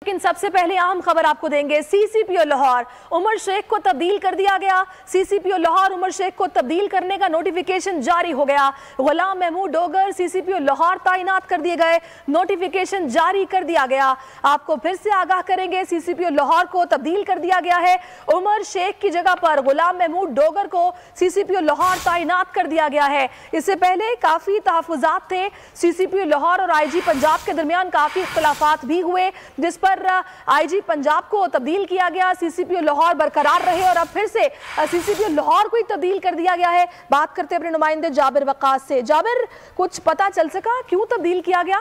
लेकिन सबसे पहले अहम खबर आपको देंगे। सीसीपीओ लाहौर उमर शेख को तब्दील कर दिया गया। सीसीपीओ लाहौर उमर शेख को तब्दील करने का नोटिफिकेशन जारी हो गया। गुलाम महमूद डोगर सीसीपीओ लाहौर तैनात कर दिए गए, नोटिफिकेशन जारी कर दिया गया। आपको फिर से आगाह करेंगे, सीसीपीओ लाहौर को तब्दील कर दिया गया है। उमर शेख की जगह पर गुलाम महमूद डोगर को सीसीपीओ लाहौर तैनात कर दिया गया है। इससे पहले काफी तहफुजात थे। सीसीपीओ लाहौर और आईजी पंजाब के दरमियान काफी इख्तलाफात भी हुए, जिस पर आईजी पंजाब को तब्दील किया गया। सीसीपीओ लाहौर बरकरार रहे और अब फिर से सीसीपीओ लाहौर को ही तब्दील कर दिया गया है। बात करते हैं अपने नुमाइंदे जाबिर वक्कास से। जाबिर, कुछ पता चल सका क्यों तब्दील किया गया?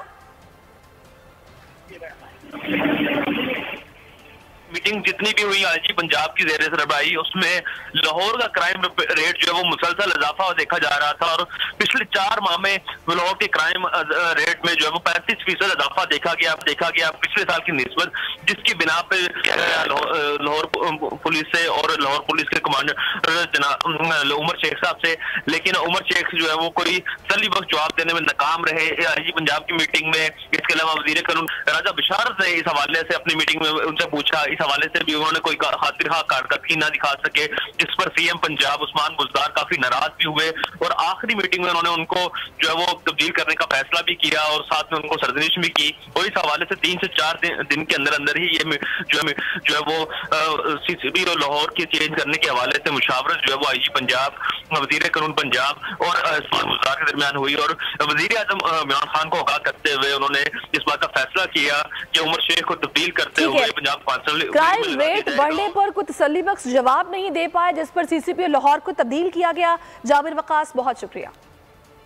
मीटिंग जितनी भी हुई आईजी पंजाब की ज़ेरे सरबराही, उसमें लाहौर का क्राइम रेट जो है वो मुसलसल इजाफा देखा जा रहा था और पिछले 4 माह में लाहौर के क्राइम रेट में जो है वो 35% इजाफा देखा गया पिछले साल की निस्बत, जिसकी बिना पे लाहौर पुलिस से और लाहौर पुलिस के कमांडर उमर शेख साहब से, लेकिन उमर शेख जो है वो कोई तसल्ली बख्श जवाब देने में नाकाम रहे आईजी पंजाब की मीटिंग में। इसके अलावा वजीर कानून राजा बिशारत ने इस हवाले से अपनी मीटिंग में उनसे पूछा, इस हवाले से भी उन्होंने कोई खातिर कारकर्दगी ना दिखा सके, जिस पर सीएम पंजाब उस्मान बुज़दार काफी नाराज भी हुए और आखिरी मीटिंग में उन्होंने उनको जो है वो तब्दील करने का फैसला भी किया और साथ में उनको सरजनिश भी की। और इस हवाले से 3 से 4 दिन के अंदर अंदर ही ये जो है वो सीसीपीओ लाहौर के चेंज करने के हवाले से मुशावरत जो है वो आईजी पंजाब, वजीर कानून पंजाब और उस्मान बुज़दार के दरमियान हुई और वजीर आजम इमरान खान को आगाह करते हुए उन्होंने इस बात का फैसला किया कि उमर शेख को तब्दील करते हुए पंजाब काउंसिल क्राइम रेट बढ़ने पर कोई तसल्ली बख्श जवाब नहीं दे पाए, जिस पर सीसीपीओ लाहौर को तब्दील किया गया। जाबिर वक्कास, बहुत शुक्रिया।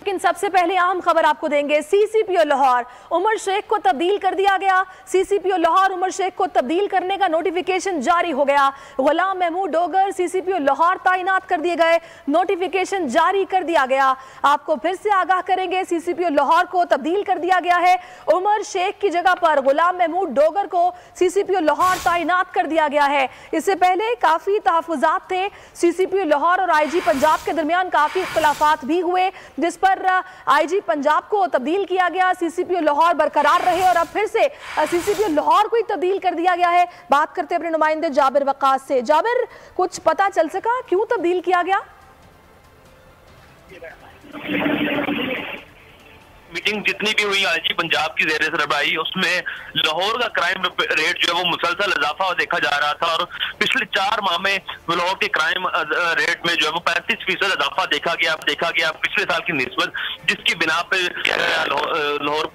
लेकिन सबसे पहले अहम खबर आपको देंगे। सीसीपीओ लाहौर उमर शेख को तब्दील कर दिया गया। सीसीपीओ लाहौर उमर शेख को तब्दील करने का नोटिफिकेशन जारी हो गया। गुलाम महमूद डोगर सीसीपीओ लाहौर तैनात कर दिए गए, नोटिफिकेशन जारी कर दिया गया। आपको फिर से आगाह करेंगे, सीसीपीओ लाहौर को तब्दील कर दिया गया है। उमर शेख की जगह पर गुलाम महमूद डोगर को सीसीपीओ लाहौर तैनात कर दिया गया है। इससे पहले काफी तहफुजात थे। सीसीपीओ लाहौर और आईजी पंजाब के दरमियान काफी इख्तलाफात भी हुए, जिस पर आईजी पंजाब को तब्दील किया गया। सीसीपीओ लाहौर बरकरार रहे और अब फिर से सीसीपीओ लाहौर को ही तब्दील कर दिया गया है। बात करते हैं अपने नुमाइंदे जाबिर वक्कास से। जाबिर, कुछ पता चल सका क्यों तब्दील किया गया? मीटिंग जितनी भी हुई आईजी पंजाब की ज़ेरे सरबराही, उसमें लाहौर का क्राइम रेट जो है वो मुसलसल इजाफा देखा जा रहा था और पिछले 4 माह में लाहौर के क्राइम रेट में जो है वो 35% इजाफा देखा गया पिछले साल की निस्बत, जिसकी बिना पे लाहौर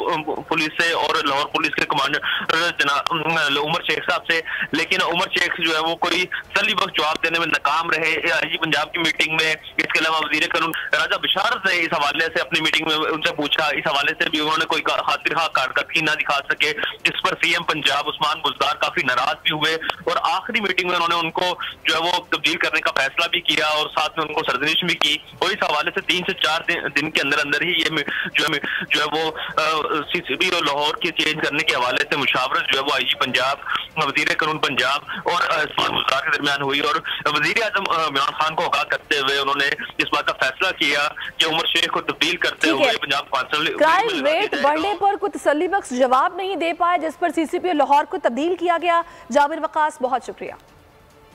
पुलिस से और लाहौर पुलिस के कमांडर उमर शेख साहब से, लेकिन उमर शेख जो है वो कोई तसल्ली बख्श जवाब देने में नाकाम रहे आईजी पंजाब की मीटिंग में। इसके अलावा वजीर कानून राजा बिशारत ने इस हवाले से अपनी मीटिंग में उनसे पूछा, इस हवाले से भी उन्होंने कोई खातिर कारकर्दगी ना दिखा सके, जिस पर सीएम पंजाब उस्मान बुज़दार काफी नाराज भी हुए और आखिरी मीटिंग में उन्होंने उनको जो है वो तब्दील करने का फैसला भी किया और साथ में उनको सरजनिश भी की। और इस हवाले से 3 से 4 दिन के अंदर अंदर ही ये जो है वो सीसीपीओ लाहौर के चेंज करने के हवाले से मुशावरत जो है वो आईजी पंजाब, वजीर कानून पंजाब और उस्मान बुज़दार के दरमियान हुई और वजीर आजम इमरान खान को आगाह करते हुए उन्होंने इस बात का फैसला किया कि उमर शेख को तब्दील करते हुए पंजाब काउंसिल क्राइम रेट बढ़ने पर कोई तसल्ली बख्श जवाब नहीं दे पाए, जिस पर सीसीपीओ लाहौर को तब्दील किया गया। जाबिर वक्कास, बहुत शुक्रिया।